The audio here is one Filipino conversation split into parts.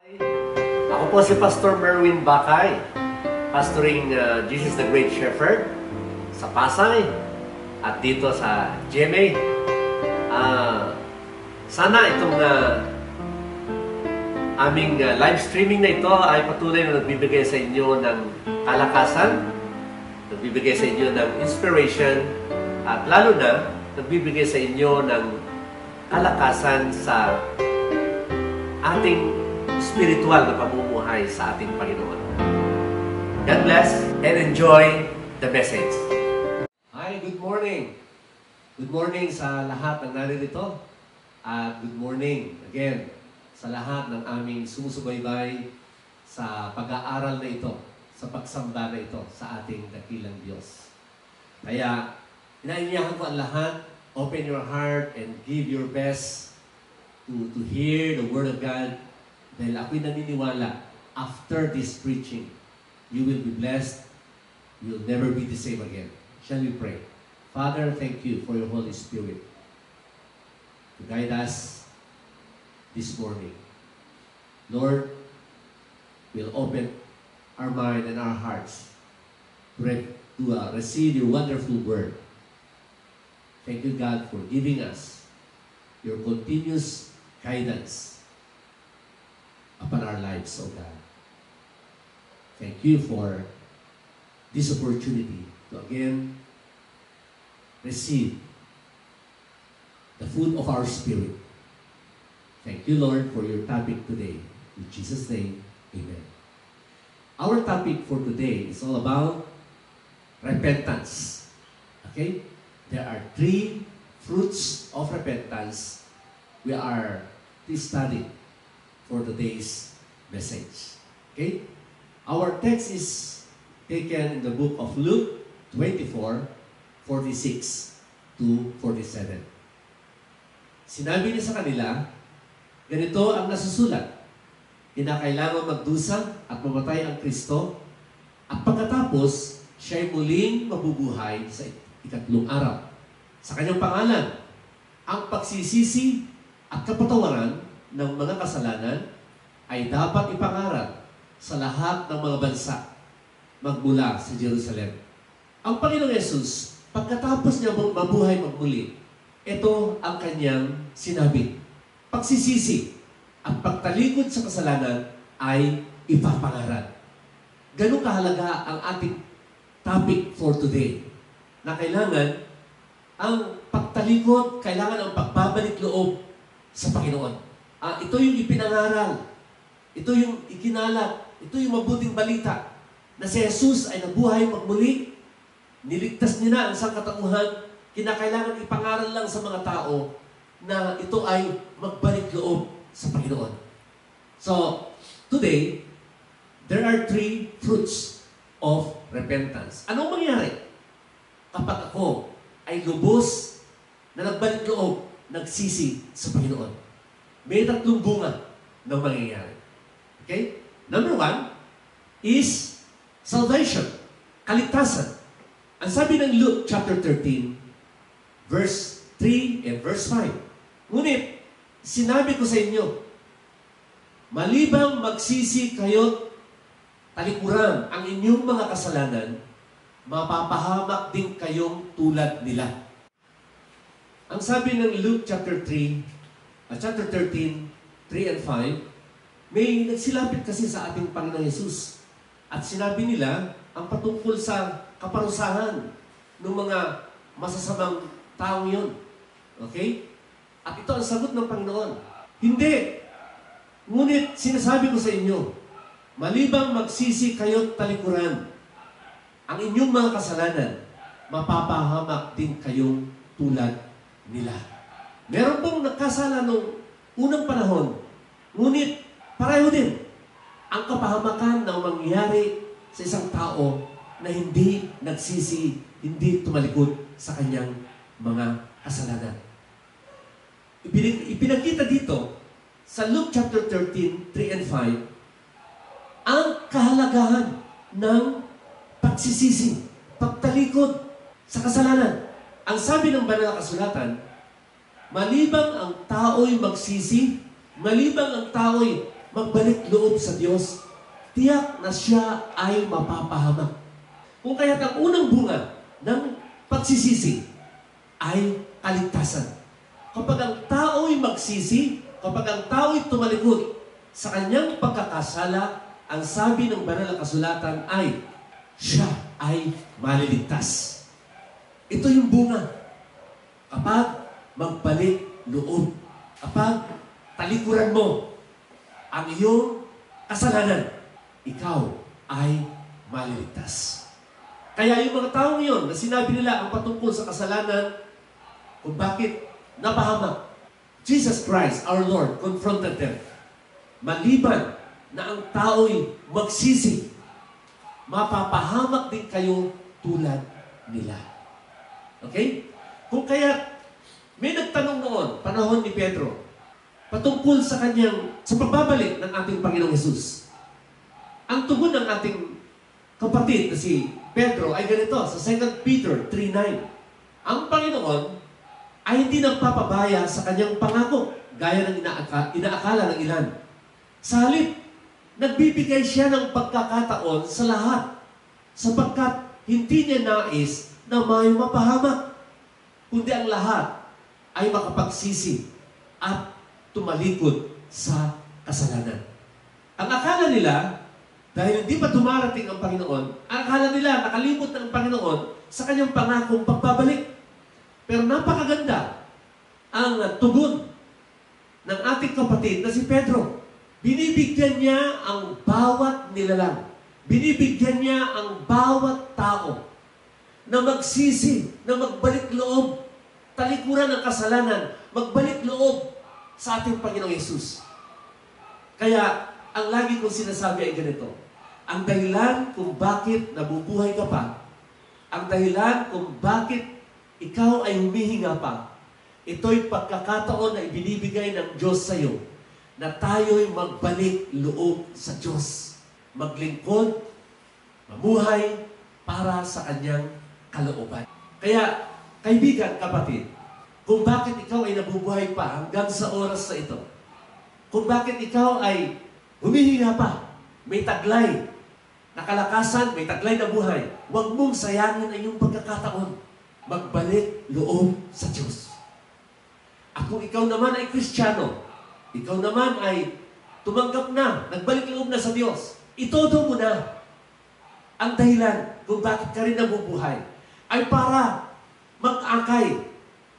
Ako po si Pastor Merwin Bakay, pastoring Jesus the Great Shepherd sa Pasay at dito sa GMA. Sana itong aming live streaming na ito ay patuloy na nagbibigay sa inyo ng kalakasan, nagbibigay sa inyo ng inspiration, at lalo na nagbibigay sa inyo ng kalakasan sa ating spiritual na pamumuhay sa ating Panginoon. God bless and enjoy the message. Hi, good morning. Good morning sa lahat ng naririto. At good morning again sa lahat ng aming sumusubaybay sa pag-aaral na ito, sa pagsamba na ito sa ating dakilang Diyos. Kaya, inaanyayahan ko ang lahat, open your heart and give your best to hear the Word of God. Dahil ako'y naniniwala, after this preaching, you will be blessed. You will never be the same again. Shall we pray? Father, thank you for your Holy Spirit to guide us this morning. Lord, we'll open our mind and our hearts to receive your wonderful word. Thank you, God, for giving us your continuous guidance upon our lives, O God. Thank you for this opportunity to again receive the food of our spirit. Thank you, Lord, for your topic today. In Jesus' name, amen. Our topic for today is all about repentance. Okay? There are 3 fruits of repentance we are to study for today's message. Okay? Our text is taken in the book of Luke 24:46 to 47. Sinabi niya sa kanila, ganito ang nasusulat, kinakailangan magdusa at mamatay ang Kristo, at pagkatapos, siya'y muling mabubuhay sa ikatlong araw. Sa kanyang pangalan, ang pagsisisi at kapatawaran ng mga kasalanan ay dapat ipangarap sa lahat ng mga bansa magmula sa Jerusalem. Ang Panginoong Yesus, pagkatapos niya mabuhay magmuli, ito ang kanyang sinabi. Pagsisisi at pagtalikod sa kasalanan ay ipapangarap. Ganun kahalaga ang ating topic for today. Na kailangan ang pagtalikod, kailangan ang pagbabalik loob sa Panginoon. Ito yung ipinangaral. Ito yung ikinalat. Ito yung mabuting balita na si Jesus ay nabuhay magmuli. Niligtas niya na ang sangkatauhan. Kinakailangan ipangaral lang sa mga tao na ito ay magbalik loob sa Panginoon. So, today, there are 3 fruits of repentance. Anong mangyari kapag ako ay lubos na nagbalik loob, nagsisi sa Panginoon? May 3 bunga ng mangyayari. Okay? Number 1 is salvation, kaligtasan. Ang sabi ng Luke chapter 13, verse 3 and verse 5. Ngunit, sinabi ko sa inyo, malibang magsisi kayo't talikuran ang inyong mga kasalanan, mapapahamak din kayong tulad nila. Ang sabi ng Luke chapter 13, 3 and 5, may nagsilapit kasi sa ating Panginoong Yesus. At sinabi nila ang patungkol sa kaparusahan ng mga masasamang taong yun. Okay? At ito ang sagot ng Panginoon. Hindi. Ngunit sinasabi ko sa inyo, malibang magsisi kayo't talikuran ang inyong mga kasalanan, mapapahamak din kayong tulad nila. Meron pong nakasala nung unang panahon, ngunit pareho din ang kapahamakan na mangyayari sa isang tao na hindi nagsisi, hindi tumalikod sa kanyang mga kasalanan. Ipinakita dito sa Luke chapter 13, 3 and 5, ang kahalagahan ng pagsisisi, pagtalikod sa kasalanan. Ang sabi ng banal na kasulatan, malibang ang tao'y magsisi, malibang ang tao'y magbalik loob sa Diyos, tiyak na siya ay mapapahamak. Kung kaya't ang unang bunga ng pagsisisi ay kaligtasan. Kapag ang tao'y magsisi, kapag ang tao'y tumalikod sa kanyang pagkakasala, ang sabi ng banal na kasulatan ay, siya ay maliligtas. Ito yung bunga. Kapag magbalik loob, kapag talikuran mo ang iyong kasalanan, ikaw ay maliligtas. Kaya yung mga taong yun na sinabi nila ang patungkol sa kasalanan, kung bakit napahamak, Jesus Christ, our Lord, confronted them. Maliban na ang tao'y magsisi, mapapahamak din kayo tulad nila. Okay? Kung kaya may nagtanong noon, panahon ni Pedro, patungkol sa pagbabalik ng ating Panginoong Hesus. Ang tugon ng ating kapatid na si Pedro ay ganito sa 2 Peter 3:9. Ang Panginoon ay hindi nagpapabaya sa kanyang pangako, gaya ng inaakala ng ilan. Sa halip, nagbibigay siya ng pagkakataon sa lahat, sapagkat hindi niya nais na may mapahamak, kundi ang lahat ay makapagsisi at tumalikod sa kasalanan. Ang akala nila, dahil hindi pa dumarating ang Panginoon, ang akala nila nakalimot ng Panginoon sa kanyang pangakong pagbabalik. Pero napakaganda ang tugon ng ating kapatid na si Pedro. Binibigyan niya ang bawat nilalang. Binibigyan niya ang bawat tao na magsisi, na magbalik loob, talikuran ng kasalanan, magbalik loob sa ating Panginoong Hesus. Kaya, ang lagi kong sinasabi ay ganito, ang dahilan kung bakit nabubuhay ka pa, ang dahilan kung bakit ikaw ay humihinga pa, ito'y pagkakataon na ibinibigay ng Diyos sa iyo na tayo'y magbalik loob sa Diyos. Maglingkod, mamuhay para sa Kanyang kalooban. Kaya, kaibigan, kapatid, kung bakit ikaw ay nabubuhay pa hanggang sa oras na ito, kung bakit ikaw ay humihinga pa, may taglay na kalakasan, may taglay na buhay, huwag mong sayangin ang iyong pagkakataon. Magbalik loob sa Diyos. At kung ikaw naman ay Kristiyano, ikaw naman ay tumanggap na, nagbalik loob na sa Diyos, itodo mo na ang dahilan kung bakit ka rin nabubuhay ay para mag-akay.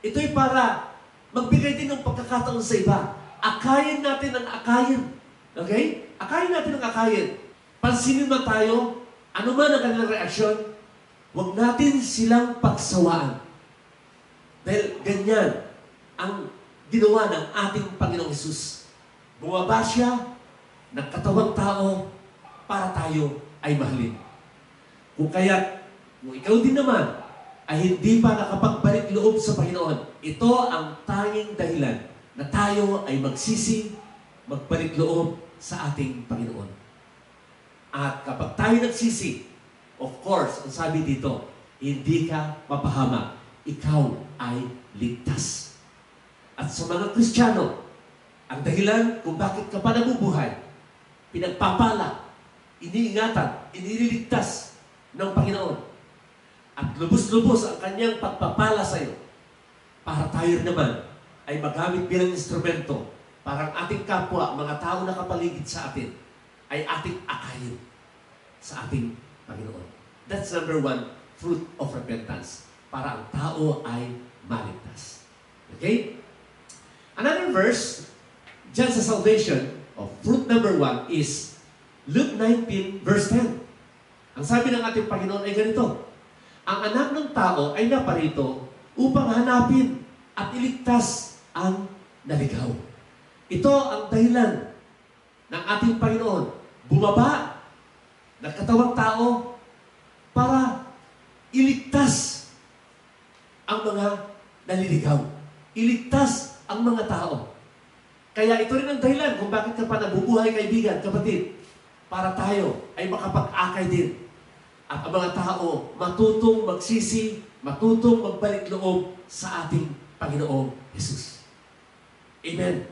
Ito'y para magbigay din ng pagkakataon sa iba. Akayin natin ang akayin. Okay? Akayin natin ang akayin. Pansinin man tayo, ano man ang kanilang reaksyon, huwag natin silang pagsawaan. Dahil ganyan ang ginawa ng ating Panginoong Hesus. Bumaba siya, nagkatawang tao, para tayo ay mahalin. Kung ikaw din naman ay hindi pa nakapagbalik loob sa Panginoon, ito ang tanging dahilan na tayo ay magsisi, magbalik loob sa ating Panginoon. At kapag tayo nagsisi, of course, ang sabi dito, hindi ka mapahamak. Ikaw ay ligtas. At sa mga Kristiyano, ang dahilan kung bakit ka pa nabubuhay, pinagpapala, iniingatan, iniligtas ng Panginoon. At lubos-lubos ang kanyang pagpapala sa iyo para tayo naman ay magamit bilang instrumento para ang ating kapwa, mga tao na kapaligid sa atin, ay ating akayin sa ating Panginoon. That's number one, fruit of repentance. Para ang tao ay maligtas. Okay? Another verse, dyan sa salvation, of fruit number one is Luke 19, verse 10. Ang sabi ng ating Panginoon ay ganito, ang anak ng tao ay naparito upang hanapin at iligtas ang naligaw. Ito ang dahilan ng ating Panginoon. Bumaba, nagkatawang tao, para iligtas ang mga naliligaw. Iligtas ang mga tao. Kaya ito rin ang dahilan kung bakit ka pa nabubuhay, kaibigan, kapatid, para tayo ay makapag-akay din. At ang mga tao matutong magsisi, matutong magbalik loob sa ating Panginoong Hesus. Amen.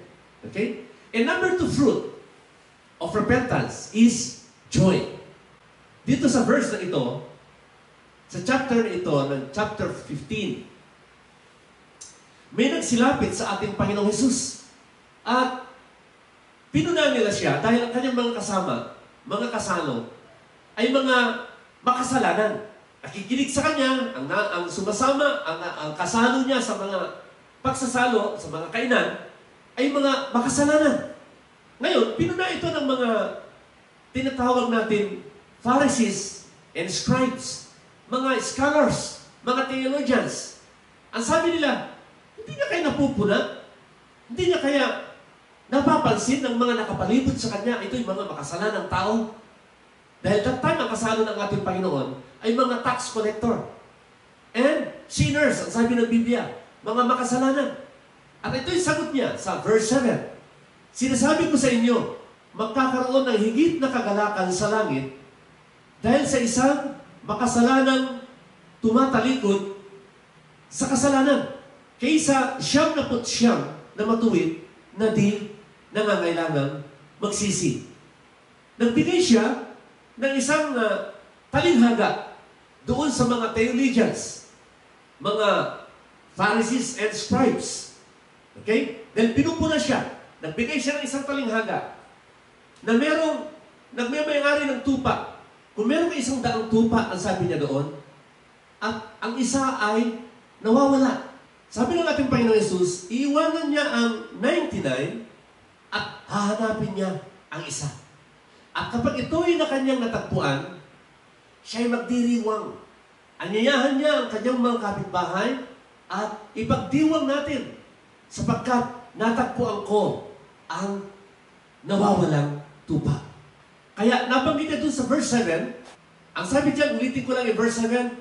Okay? And number two fruit of repentance is joy. Dito sa verse na ito, sa chapter na ito, ng chapter 15, may nagsilapit sa ating Panginoong Hesus. At pinunan nila siya dahil ang kanyang mga kasama, mga kasalo, ay mga makasalanan. Nakikinig sa kanya, ang sumasama, ang kasalo niya sa mga pagsasalo, sa mga kainan, ay mga makasalanan. Ngayon, pinuna ito ng mga tinatawag natin Pharisees and Scribes, mga scholars, mga theologians. Ang sabi nila, hindi niya kaya napupuna, hindi niya kaya napapansin ng mga nakapalibot sa kanya, ito'y mga makasalanang tao. Dahil that time, ang kasalo ng ating Panginoon ay mga tax collector and sinners, ang sabi ng Biblia, mga makasalanan. At ito'y sagot niya sa verse 7. Sinasabi ko sa inyo, magkakaroon ng higit na kagalakan sa langit dahil sa isang makasalanang tumatalikod sa kasalanan kaysa 99 na matuwid na di nangangailangang magsisi. Nagbigay siya ng isang talinghaga doon sa mga theologians, mga Pharisees and Scribes. Okay? Then pinupuna siya. Nagbigay siya ng isang talinghaga na merong nagmamayari ng tupa. Kung meron ka 100 tupa, ang sabi niya doon, at ang isa ay nawawala. Sabi ng ating Panginoon Yesus, iiwanan niya ang 99 at hahanapin niya ang isa. At kapag ito'y na kanyang natagpuan, siya'y magdiriwang. Anyayahan niya ang kanyang mga kapitbahay at ipagdiwang natin sapagkat natagpuan ko ang nawawalang tupa. Kaya nabanggit niya doon sa verse 7, ang sabi diyan, ulitin ko lang yung verse 7,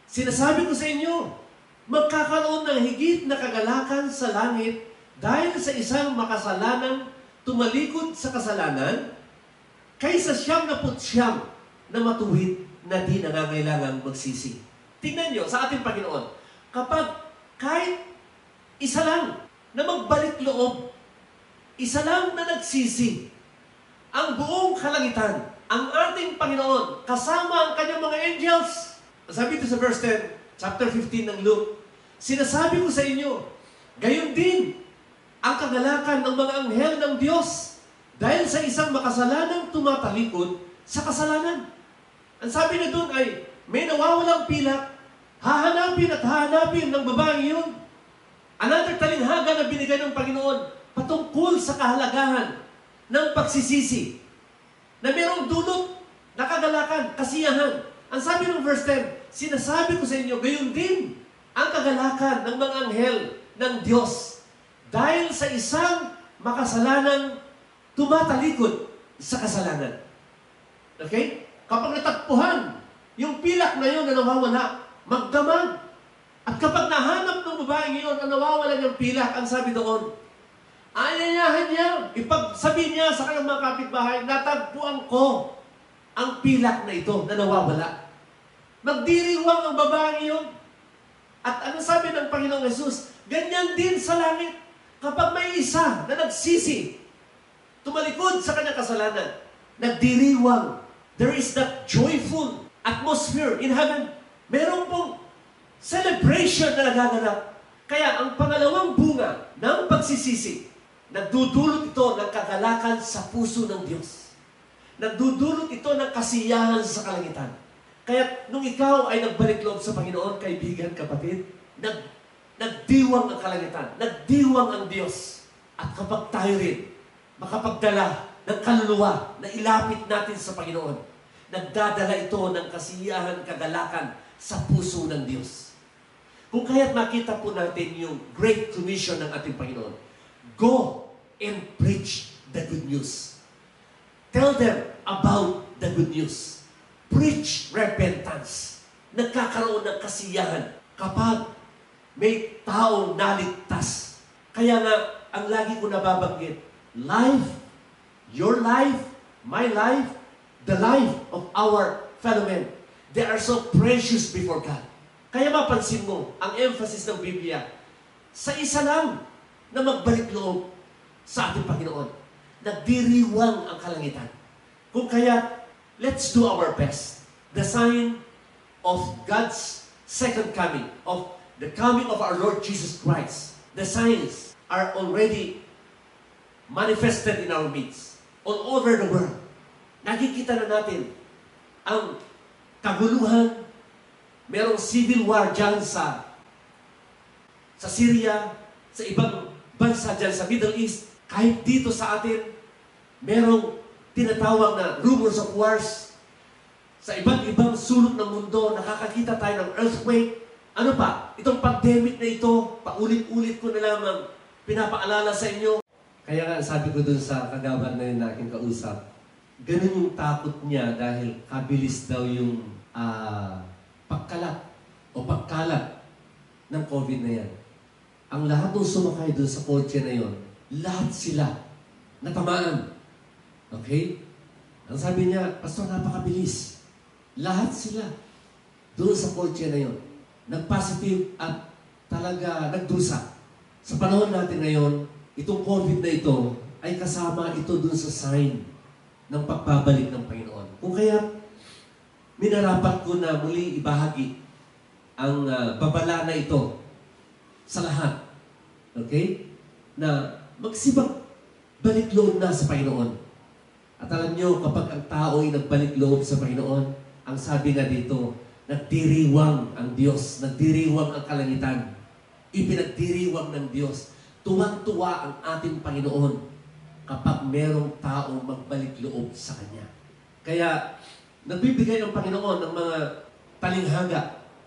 sinasabi ko sa inyo, magkakaroon ng higit na kagalakan sa langit dahil sa isang makasalanang tumalikod sa kasalanan kaysa 99 na matuwid na di nangangailangang magsisi. Tingnan nyo sa ating Panginoon, kapag kahit isa lang na magbalik loob, isa lang na nagsisi, ang buong kalangitan, ang ating Panginoon, kasama ang kanyang mga angels. Sabi ito sa verse 10, chapter 15 ng Luke, sinasabi ko sa inyo, gayon din ang kagalakan ng mga anghel ng Diyos dahil sa isang makasalanang tumatalikod sa kasalanan. Ang sabi na doon ay, may nawawalang pilak, hahanapin at hahanapin ng babaeng yun. Another talinghaga na binigay ng Panginoon patungkol sa kahalagahan ng pagsisisi na mayroong dulot na kagalakan, kasiyahan. Ang sabi ng verse 10, sinasabi ko sa inyo, gayon din ang kagalakan ng mga anghel ng Diyos dahil sa isang makasalanang tumatalikod sa kasalanan. Okay? Kapag natagpuhan, yung pilak na yun na nawawala, magdamag. At kapag nahanap ng babaeng yun na nawawala ng pilak, ang sabi doon, ayayahan niya, ipagsabi niya sa kanyang mga kapitbahay, natagpuan ko ang pilak na ito na nawawala. Magdiriwang ang babaeng yun. At ano sabi ng Panginoong Yesus? Ganyan din sa langit. Kapag may isa na nagsisi, tumalikod sa kanyang kasalanan, nagdiriwang. There is that joyful atmosphere in heaven. Meron pong celebration na nagaganap. Kaya ang pangalawang bunga ng pagsisisi, nagdudulot ito ng kagalakan sa puso ng Diyos. Nagdudulot ito ng kasiyahan sa kalangitan. Kaya nung ikaw ay nagbalik loob sa Panginoon, kaibigan, kapatid, nagdiwang ang kalangitan, nagdiwang ang Diyos. At kapag tayo rin makapagdala ng kaluluwa na ilapit natin sa Panginoon, nagdadala ito ng kasiyahan, kagalakan sa puso ng Diyos. Kung kaya't makita po natin yung Great Commission ng ating Panginoon, go and preach the good news. Tell them about the good news. Preach repentance. Nagkakaroon ng kasiyahan kapag may taong naligtas. Kaya nga, ang lagi ko nababanggit, life, your life, my life, the life of our fellow men, they are so precious before God. Kaya mapansin mo, ang emphasis ng Biblia, sa isa lang na magbalik loob sa ating Panginoon. Nagdiriwang ang kalangitan. Kung kaya, let's do our best. The sign of God's second coming, of the coming of our Lord Jesus Christ. The signs are already manifested in our midst, all over the world. Nakikita na natin ang kaguluhan. Merong civil war dyan sa Syria, sa ibang bansa dyan sa Middle East. Kahit dito sa atin, merong tinatawag na rumors of wars. Sa iba't ibang sulok ng mundo, nakakakita tayo ng earthquake. Ano pa? Itong pandemic na ito, paulit-ulit ko na lamang pinapaalala sa inyo. Kaya nga, sabi ko dun sa kagawad na yun na aking kausap, ganun yung takot niya dahil kabilis daw yung pagkalat ng COVID na yan. Ang lahat ng sumakay doon sa kotse na yon, lahat sila natamaan. Okay? Ang sabi niya, Pastor, napakabilis. Lahat sila doon sa kotse na yon, nag-positive at talaga nagdusa. Sa panahon natin ngayon, itong COVID na ito ay kasama ito doon sa sign ng pagbabalik ng Panginoon. Kung kaya, minarapat ko na muli ibahagi ang babala na ito sa lahat. Okay? Na magsibak balik loob na sa Panginoon. At alam nyo, kapag ang tao ay nagbalik loob sa Panginoon, ang sabi nga dito, nagdiriwang ang Diyos, nagdiriwang ang kalangitan, ipinagdiriwang ng Diyos. Tuwang-tuwa ang ating Panginoon kapag merong tao magbalik loob sa Kanya. Kaya, nagbibigay ang Panginoon ng mga talinghaga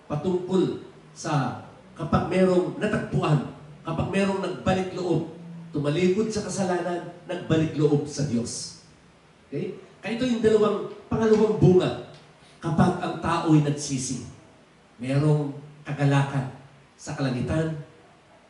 patungkol sa kapag merong natagpuan, kapag merong nagbalik loob, tumalikod sa kasalanan, nagbalik loob sa Diyos. Okay? Kaya ito yung pangalawang bunga kapag ang tao ay nagsisi. Merong kagalakan sa kalangitan,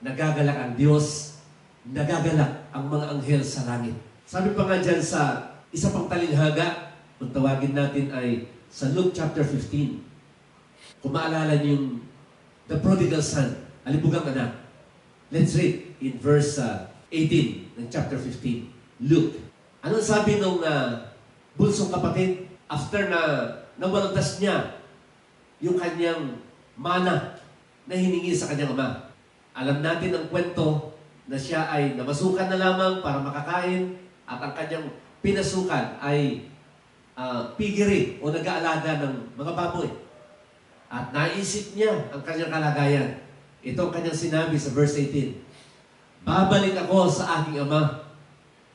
nagagalak ang Diyos, nagagalak ang mga anghel sa langit. Sabi pa nga dyan sa isa pang talinghaga, kung tawagin natin ay sa Luke chapter 15. Kung maalala niyo yung the prodigal son, alibugang anak. Let's read in verse 18 ng chapter 15. Luke. Anong sabi nung bulsong kapatid? After na nawaldas niya yung kanyang mana na hiningi sa kanyang ama. Alam natin ang kwento na siya ay namasukan na lamang para makakain at ang kanyang pinasukan ay pigiri o nag-aalaga ng mga baboy. At naisip niya ang kanyang kalagayan. Ito ang kanyang sinabi sa verse 18. Babalik ako sa aking ama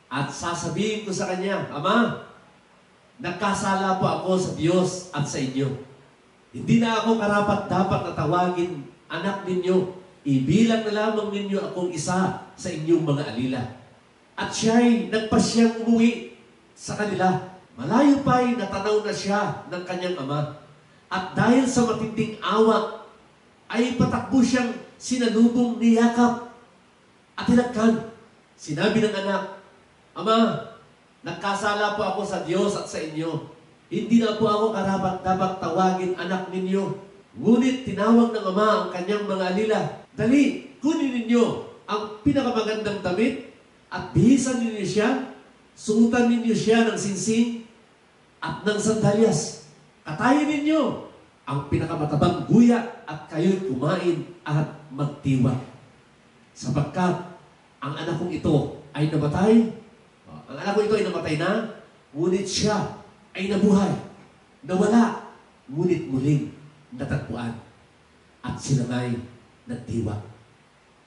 at sasabihin ko sa kanya, Ama, nagkasala po ako sa Diyos at sa inyo. Hindi na ako karapat-dapat na tawagin anak ninyo. Ibilang na lamang ninyo akong isa sa inyong mga alila. At siya'y nagpasyang umuwi sa kanila. Malayo pa'y natanaw na siya ng kanyang ama. At dahil sa matinding awa, ay patakbo siyang sinalubong ni Yakap at tinagkan. Sinabi ng anak, Ama, nagkasala po ako sa Diyos at sa inyo. Hindi na po ako karapat-dapat tawagin anak ninyo. Ngunit tinawag ng ama ang kanyang mga alila. Dali, kunin ninyo ang pinakamagandang damit at bihisan ninyo siya. Suutan ninyo siya ng sinsing at ng sandalyas. Katayin ninyo ang pinakamatabang guya at kayo'y kumain at magtiwa. Sapagkat ang anak kong ito ay namatay. Ang anak ko ito ay namatay na, ngunit siya ay nabuhay. Nawala, ngunit muling natagpuan. At sila nga'y nagdiwa.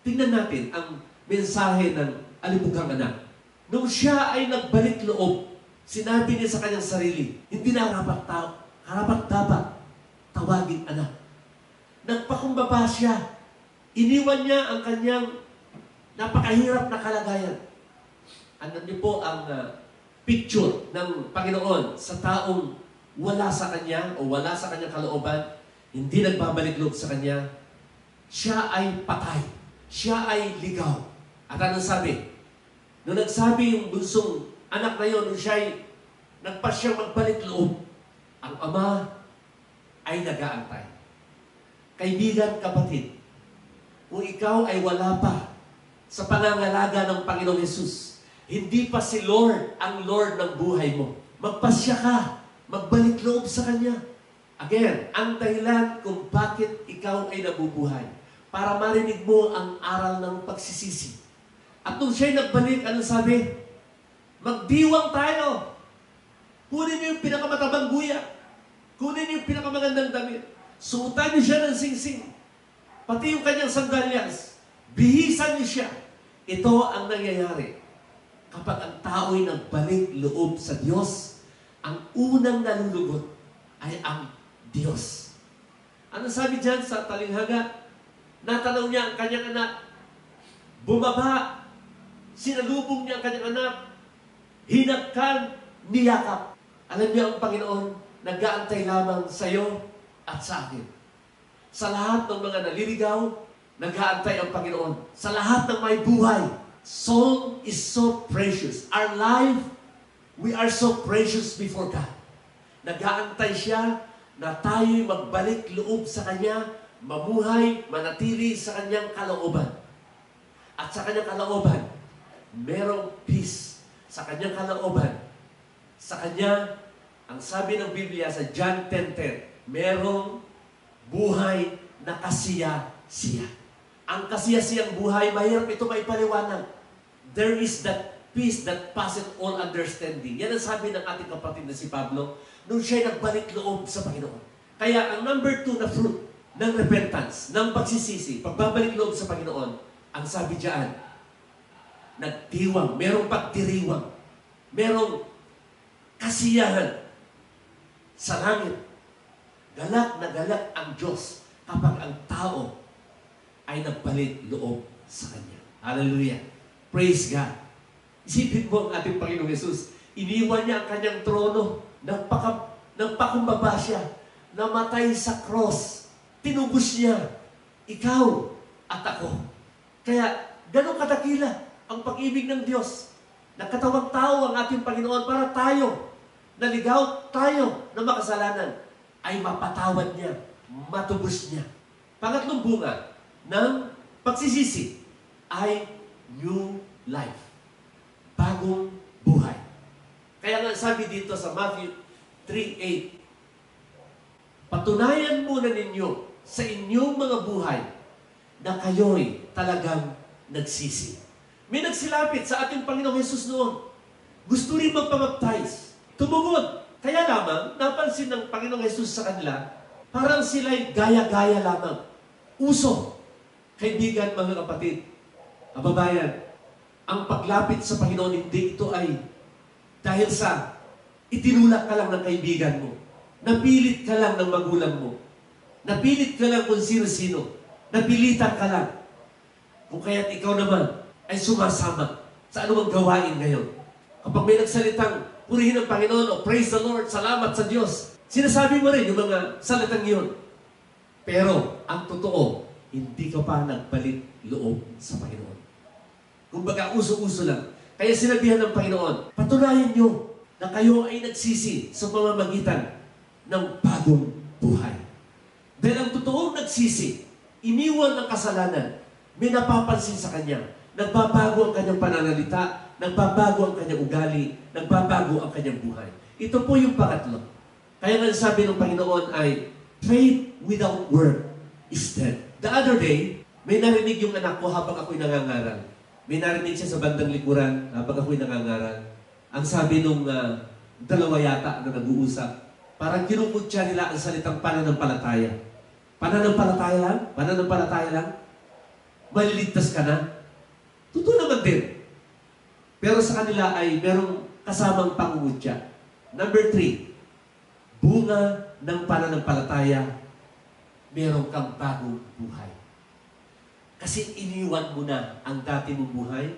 Tingnan natin ang mensahe ng alibugang anak. Nung siya ay nagbalik loob, sinabi niya sa kanyang sarili, hindi na karapat-dapat tawagin anak. Nagpakumbaba siya. Iniwan niya ang kanyang napakahirap na kalagayan. Ano niyo po ang picture ng Panginoon sa taong wala sa Kanya o wala sa Kanyang kalooban, hindi nagbabalik loob sa Kanya, siya ay patay. Siya ay ligaw. At anong sabi? Nung nagsabi yung bunsong anak na yun, nung siya ay nagpasyang magbalik loob, ang ama ay nag-aantay. Kaibigan, kapatid, kung ikaw ay wala pa sa pangangalaga ng Panginoong Hesus, Hindi pa si Lord ang Lord ng buhay mo. Magpasya ka. Magbalik loob sa Kanya. Again, ang dahilan kung bakit ikaw ay nabubuhay. Para marinig mo ang aral ng pagsisisi. At nung siya'y nagbalik, anong sabi? Magdiwang tayo. Kunin niyo yung pinakamatabang guya. Kunin niyo yung pinakamagandang damit. Suotan niyo siya ng singsing. Pati yung kanyang sandalyas. Bihisan niyo siya. Ito ang nangyayari. Kapag ang tao'y nagbalik loob sa Diyos, ang unang nalulugot ay ang Diyos. Ano sabi dyan sa talinghaga? Natanong niya ang kanyang anak. Bumaba. Sinalubong niya ang kanyang anak. Hinagkan, niyakap. Alam niya ang Panginoon, nag-aantay lamang sa iyo at sa akin. Sa lahat ng mga naliligaw, nag-aantay ang Panginoon. Sa lahat ng may buhay, soul is so precious. Our life, we are so precious before God. Nag-aantay siya na tayo'y magbalik loob sa Kanya, mamuhay, manatili sa Kanyang kalooban. At sa Kanyang kalooban, merong peace. Sa Kanyang kalooban, sa Kanya, ang sabi ng Biblia sa John 10:10, merong buhay na kasiya-siya. Ang kasiya-siyang buhay, mahirap ito maipaliwanag. There is that peace that passeth all understanding. Yan ang sabi ng ating kapatid na si Pablo nung siya'y nagbalik loob sa Panginoon. Kaya ang number 2 na fruit ng repentance, ng pagsisisi, pagbabalik loob sa Panginoon, ang sabi diyan, nagdiwang, merong pagdiriwang, merong kasiyahan sa langit. Galak na galak ang Diyos kapag ang tao ay nagbalik loob sa Kanya. Hallelujah. Praise God. Isipin mo ang ating Panginoong Jesus. Iniwan niya ang Kanyang trono. Nagpakumbaba siya. Namatay sa cross. Tinubos niya. Ikaw at ako. Kaya, ganun kadakila ang pag-ibig ng Diyos. Nagkatawang tao ang ating Panginoon para tayo, naligaw tayo na makasalanan, ay mapatawad niya, matubos niya. Pangatlong bunga ng pagsisisi ay new life. Bagong buhay. Kaya nga sabi dito sa Matthew 3:8, patunayan muna ninyo sa inyong mga buhay na kayo'y talagang nagsisi. May nagsilapit sa ating Panginoong Jesus noon. Gusto rin magpabaptize. Tumugod. Kaya lamang, napansin ng Panginoong Jesus sa kanila, parang sila'y gaya-gaya lamang. Uso. Kaibigan, mga kapatid, kababayan, ang paglapit sa Panginoon, hindi ito ay dahil sa itinulak ka lang ng kaibigan mo. Napilit ka lang ng magulang mo. Napilit ka lang kung sino-sino. Napilitan ka lang. Kung kaya't ikaw naman ay sumasama sa anumang gawain ngayon. Kapag may nagsalitang purihin ang Panginoon o praise the Lord, salamat sa Diyos, sinasabi mo rin yung mga salitang yun. Pero, ang totoo, hindi ka pa nagbalik loob sa Panginoon. Kumbaga, uso-uso lang. Kaya sinabihan ng Panginoon, patunayan nyo na kayo ay nagsisi sa pamamagitan ng bagong buhay. Dahil ang totoong nagsisi, iniwan ng kasalanan, may napapansin sa Kanya. Nagbabago ang Kanyang pananalita, nagbabago ang Kanyang ugali, nagbabago ang Kanyang buhay. Ito po yung pangatlo. Kaya nga sabi ng Panginoon ay, faith without work is dead. The other day, may narinig yung anak ko habang ako'y nangangaral. May narinig siya sa bandang likuran habang ako'y nangangaral. Ang sabi nung dalawa yata na nag-uusap, parang kinukutya nila ang salitang pananampalataya. Pananampalataya lang? Pananampalataya lang? Maliligtas ka na? Totoo naman din. Pero sa kanila ay merong kasamang pangungutya. Number 3, bunga ng pananampalataya, meron kang bagong buhay. Kasi iniwan mo na ang dati mong buhay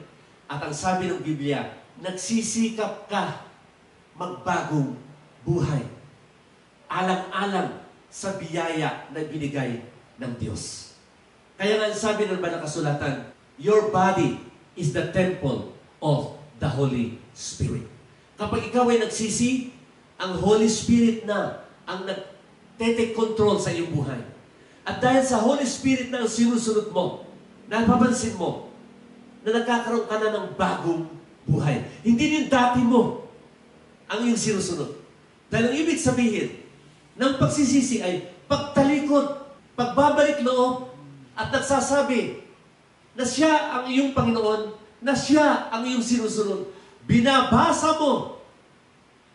at ang sabi ng Biblia, nagsisikap ka magbagong buhay. Alang-alang sa biyaya na binigay ng Diyos. Kaya nga sabi ng banal na kasulatan, your body is the temple of the Holy Spirit. Kapag ikaw ay nagsisi, ang Holy Spirit na ang nag-take control sa iyong buhay. At dahil sa Holy Spirit na ang sinusunod mo, napapansin mo na nagkakaroon ka na ng bagong buhay. Hindi yung dati mo ang iyong sinusunod. Dahil ang ibig sabihin ng pagsisisi ay pagtalikod, pagbabalik loob, at nagsasabi na siya ang iyong Panginoon, na siya ang iyong sinusunod. Binabasa mo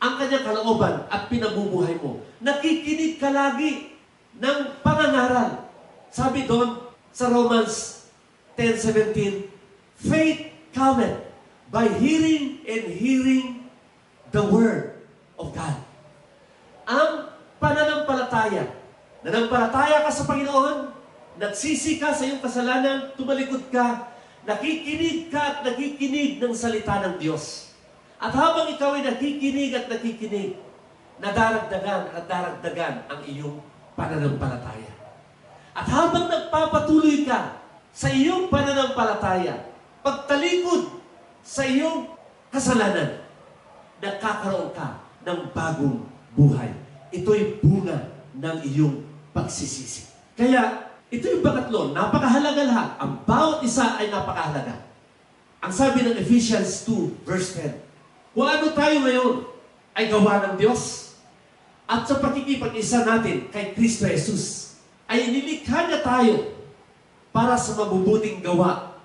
ang kanyang kalooban at pinabubuhay mo. Nakikinig ka lagi ng pangangaral. Sabi doon sa Romans 10:17, faith cometh by hearing and hearing the Word of God. Ang pananampalataya, nanampalataya ka sa Panginoon, nagsisi ka sa iyong kasalanan, tumalikod ka, nakikinig ka at nakikinig ng salita ng Diyos. At habang ikaw ay nakikinig at nakikinig, nadaragdagan at daragdagan ang iyong pananampalataya. At habang nagpapatuloy ka sa iyong pananampalataya, pagtalikod sa iyong kasalanan, nagkakaroon ka ng bagong buhay. Ito'y bunga ng iyong pagsisisi. Kaya, ito yung pangatlo, napakahalaga lahat. Ang bawat isa ay napakahalaga. Ang sabi ng Ephesians 2, verse 10, kung ano tayo ngayon ay gawa ng Diyos, at sa pakikipag-isa natin kay Kristo Jesus, ay inilikha niya tayo para sa mabubuting gawa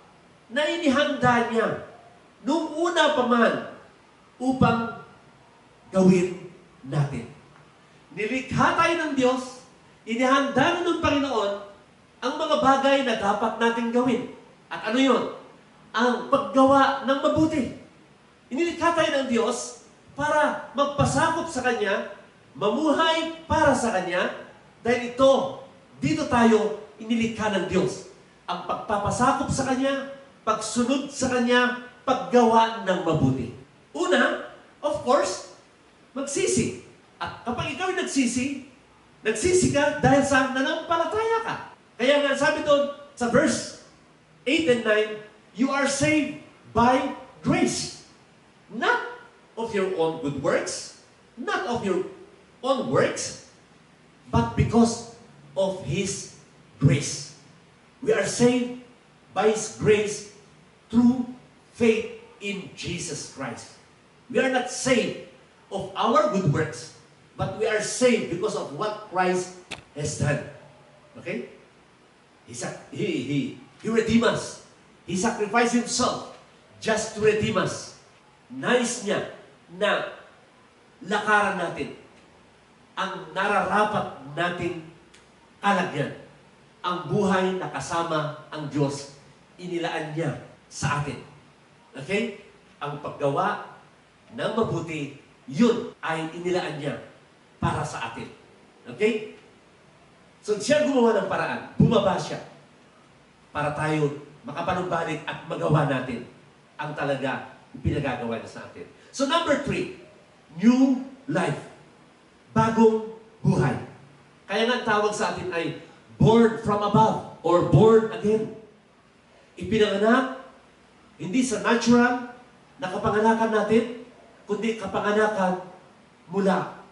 na inihanda niya nung una pa man upang gawin natin. Nilikha tayo ng Diyos, inihanda na ng Panginoon ang mga bagay na dapat natin gawin. At ano yun? Ang paggawa ng mabuti. Inilikha tayo ng Diyos para magpasakop sa Kanya, mamuhay para sa Kanya, dahil ito, dito tayo inilikha ng Diyos. Ang pagpapasakop sa Kanya, pagsunod sa Kanya, paggawa ng mabuti. Una, of course, magsisi. At kapag ikaw ay nagsisi ka dahil sa nanampalataya ka. Kaya nga sabi doon sa verse 8 and 9, you are saved by grace. Not of your own good works, not of your own works, but because of His grace. We are saved by His grace through faith in Jesus Christ. We are not saved of our good works, but we are saved because of what Christ has done. Okay? He redeemed us. He sacrificed Himself just to redeem us. Nais niya na lakaran natin ang nararapat nating kalagyan. Ang buhay na kasama ang Diyos, inilaan niya sa atin. Okay? Ang paggawa ng mabuti, yun ay inilaan niya para sa atin. Okay? So siya gumawa ng paraan, bumaba siya para tayo makapanumbalik at magawa natin ang talaga pinagagawa niya sa atin. So number 3, new life. Bagong buhay. Kaya nga ang tawag sa atin ay born from above or born again. Ipinanganak, hindi sa natural na kapanganakan natin, kundi kapanganakan mula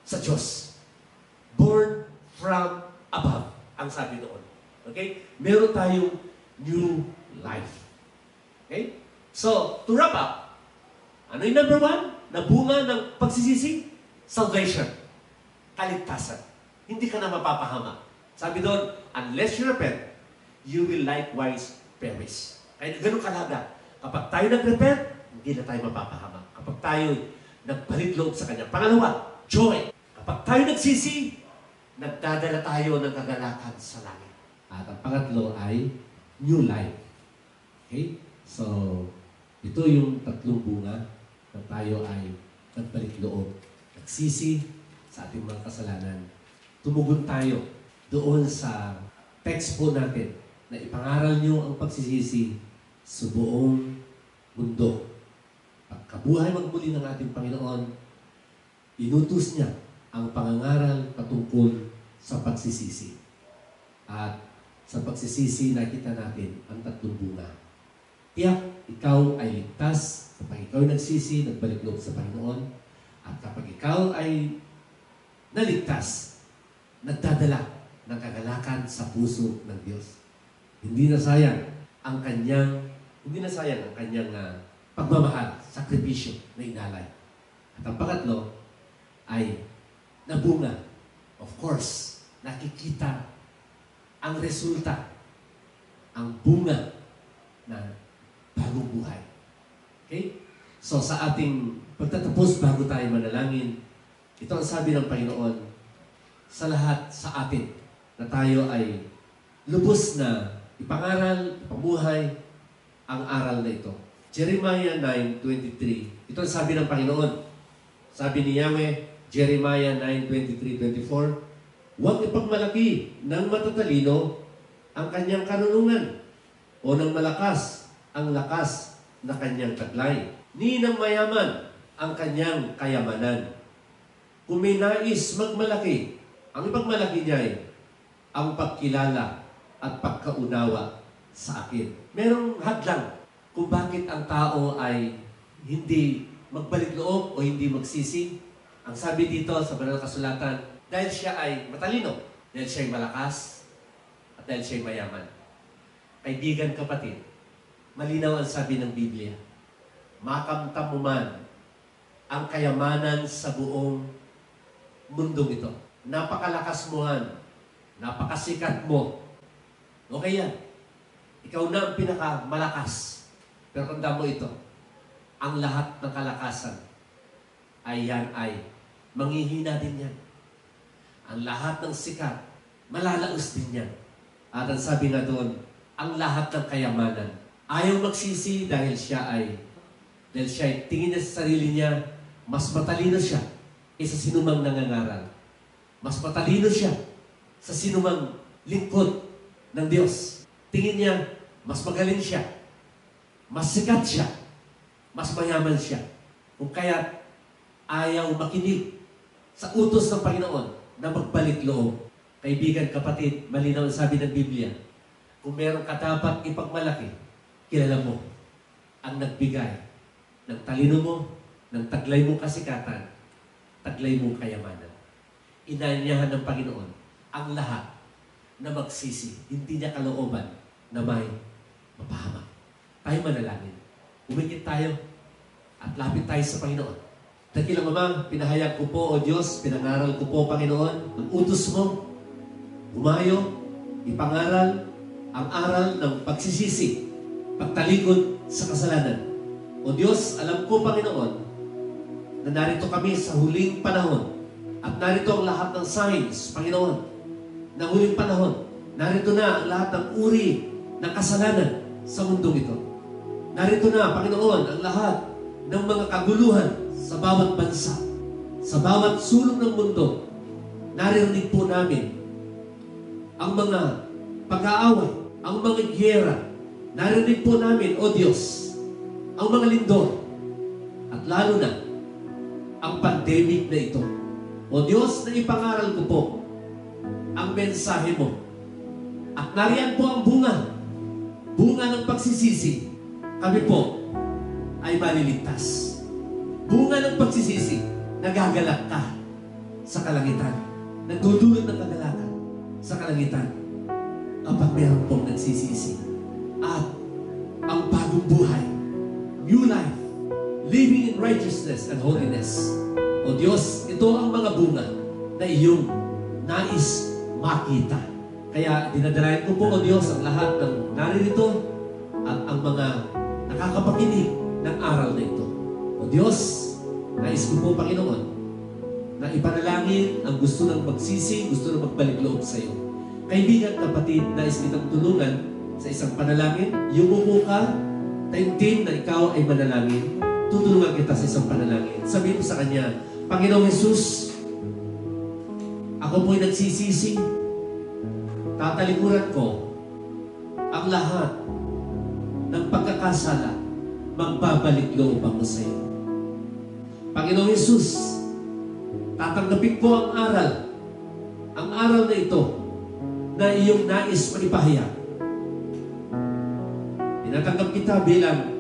sa Diyos. Born from above, ang sabi doon. Okay? Meron tayong new life. Okay? So, to wrap up, ano yung number 1 na bunga ng pagsisisi? Salvation. Kaligtasan. Hindi ka na mapapahama. Sabi doon, unless you repent, you will likewise perish. Kaya ganun kalaga. Kapag tayo nag-repent, hindi na tayo mapapahama. Kapag tayo nagbalik loob sa Kanya. Pangalawa, joy. Kapag tayo nagsisi, nagdadala tayo ng kagalakan sa langit. At ang pangatlo ay new life. Okay? So, ito yung tatlong bunga na tayo ay nagbalik loob. Nagsisi sa ating mga kasalanan. Tumugon tayo doon sa text po natin na ipangaral nyo ang pagsisisi sa buong mundo. Pagkabuhay magmuli ng ating Panginoon, inutos niya ang pangangaral patungkol sa pagsisisi. At sa pagsisisi, nakita natin ang tatlong bunga. Tiyak, ikaw ay ligtas kapag ikaw nagsisi, nagbalik loob sa Panginoon. At kapag ikaw ay naligtas, nagdadala ng kagalakan sa puso ng Diyos. Hindi na sayang ang kanyang pagmamahal, sakripisyo na inalay. At ang pangatlo ay nabunga. Of course, nakikita ang resulta, ang bunga na bagong buhay. Okay? So sa ating pagtatapos bago tayo manalangin, ito ang sabi ng Panginoon sa lahat sa atin na tayo ay lubos na ipangaral, ipamuhay ang aral na ito. Jeremiah 9:23. Ito ang sabi ng Panginoon. Sabi ni Yahweh, Jeremiah 9:23-24, huwag ipagmalaki ng matatalino ang kanyang karunungan o ng malakas ang lakas na kanyang taglay, ni ng mayaman ang kanyang kayamanan. Kung may nais magmalaki, ang ipagmalaki niya ay ang pagkilala at pagkaunawa sa akin. Merong hadlang kung bakit ang tao ay hindi magbalik loob o hindi magsisi. Ang sabi dito sa banal na kasulatan, dahil siya ay matalino, dahil siya ay malakas, at dahil siya ay mayaman. Kaibigan, kapatid, malinaw ang sabi ng Biblia, makamtam mo man ang kayamanan sa buong mundong ito. Napakalakas mo man, napakasikat mo. Okay yan. Ikaw na ang pinakamalakas. Pero tanda mo ito, ang lahat ng kalakasan ay yan ay manghihina din yan. Ang lahat ng sikat, malalaos din yan. At ang sabi nga doon, ang lahat ng kayamanan, ayaw magsisi dahil siya ay tingin niya sa sarili niya, mas matalino siya kaysa sinumang nangangaral. Mas matalino siya sa sinumang lingkod ng Diyos. Tingin niya, mas magaling siya. Mas sikat siya. Mas mayaman siya. Kung kaya ayaw makinig sa utos ng Panginoon na magbalik loob. Kaibigan, kapatid, malinaw ang sabi ng Biblia, kung meron ka dapat ipagmalaki, kilala mo ang nagbigay ng talino mo, ng taglay mong kasikatan, taglay mong kayamanan. Inanyahan ng Panginoon ang lahat na magsisi. Hindi niya kalooban na may mapahamak. Tayo manalangin. Umikit tayo at lapit tayo sa Panginoon. Dakilang Ama, pinahayag ko po, O Diyos, pinangaral ko po, Panginoon, ang utos mo, humayo, ipangaral ang aral ng pagsisisi, pagtalikod sa kasalanan. O Diyos, alam ko, Panginoon, na narito kami sa huling panahon at narito ang lahat ng signs, Panginoon, ng huling panahon. Narito na ang lahat ng uri ng kasalanan sa mundong ito. Narito na, Panginoon, ang lahat ng mga kaguluhan sa bawat bansa, sa bawat sulok ng mundo. Naririnig po namin ang mga pag-aaway, ang mga giyera. Naririnig po namin, O Diyos, ang mga lindol, at lalo na ang pandemic na ito. O Diyos, na ipangaral ko po ang mensahe mo. At nariyan po ang bunga ng pagsisisi. Kami po ay maliligtas. Bunga ng pagsisisi, nagagalak ka sa kalangitan. Nagdudulot ng kagalakan sa kalangitan kapag meron pong nagsisisi. At ang bagong buhay, new life, living in righteousness and holiness. O Diyos, ito ang mga bunga na iyong nais makita. Kaya dinadalayan ko po, O Diyos, ang lahat ng naririto at ang mga nakakapakinig ng aral na ito. O Diyos, nais ko po, Panginoon, na ipanalangin ang gusto ng magsisi, gusto ng magbalik loob sa iyo. Kaibigan, kapatid, nais kitang tulungan sa isang panalangin. Yumuko ka, taimtim na ikaw ay manalangin. Tutulungan kita sa isang panalangin. Sabihin mo sa Kanya, Panginoong Jesus, ako po'y nagsisisi. Tatalikuran ko ang lahat ng pagkakasala, magbabalik loob ako sa iyo. Panginoong Jesus, tatanggapin ko ang aral na ito na iyong nais maipahayag. Tinatanggap kita bilang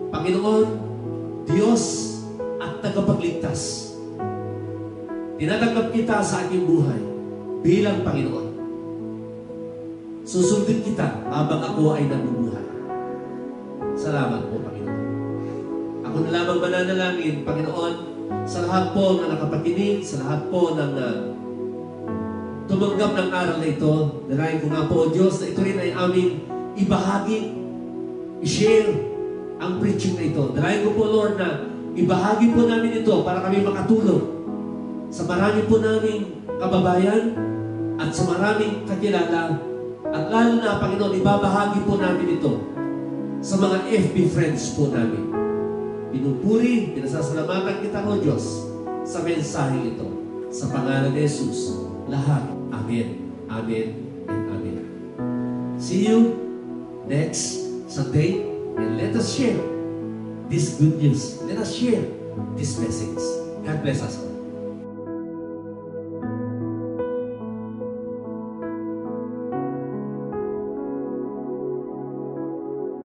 Panginoon, Diyos at tagapagligtas. Tinatanggap kita sa aking buhay bilang Panginoon. Susundin kita habang ako ay nabubuhay. Salamat po, Panginoon. Ako na lamang mananalangin, Panginoon, sa lahat po na nakapakinig, sa lahat po ng tumanggap ng aral na ito. Dalayan ko nga po, O Diyos, na ito rin ay aming ibahagi, i-share ang preaching na ito. Dalayan ko po, Lord, na ibahagi po namin ito para kami makatulong sa marami po naming kababayan at sa maraming kakilala. At lalo na, Panginoon, ibabahagi po namin ito sa mga FB friends po namin. Pinupuri, pinasasalamatan kita, O Diyos, sa mensaheng ito. Sa pangalan ni Jesus, lahat. Amen. Amen. And Amen. See you next Sunday, and let us share this good news. Let us share this message. God bless us.